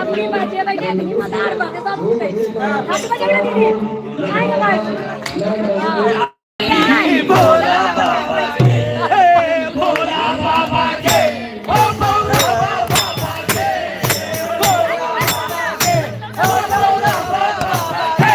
आपली भाजी लगे नी मला आडवा के सब कुछ हाथ में जगह दी आएगा भाई भोला बाबा के भोला बाबा के ओ भोला बाबा के भोला बाबा के ओ भोला बाबा के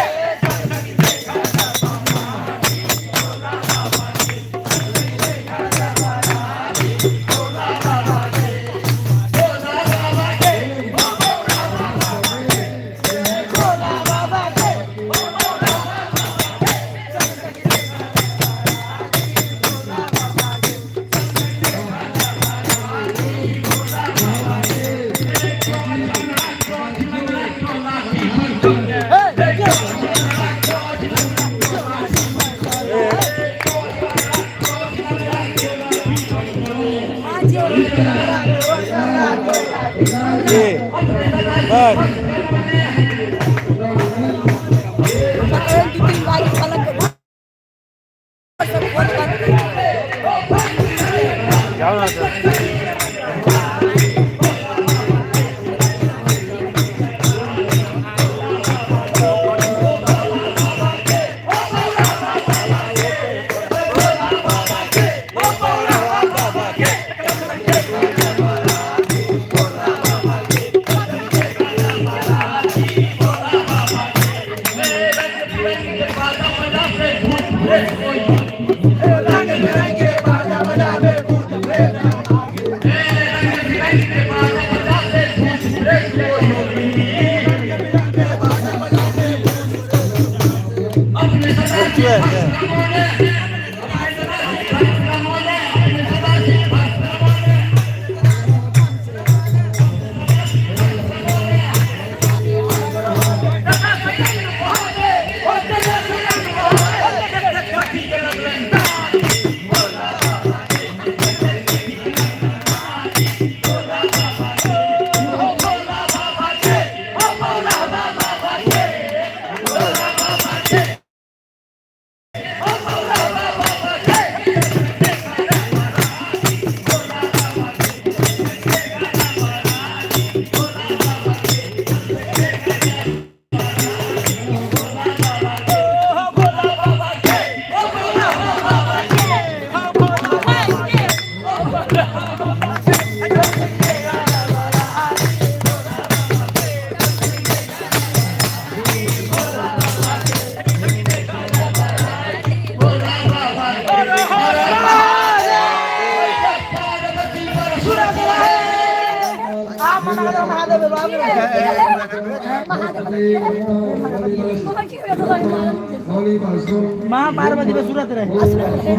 माँ पार्वती पे सूरत रहे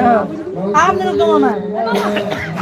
आप नहीं तो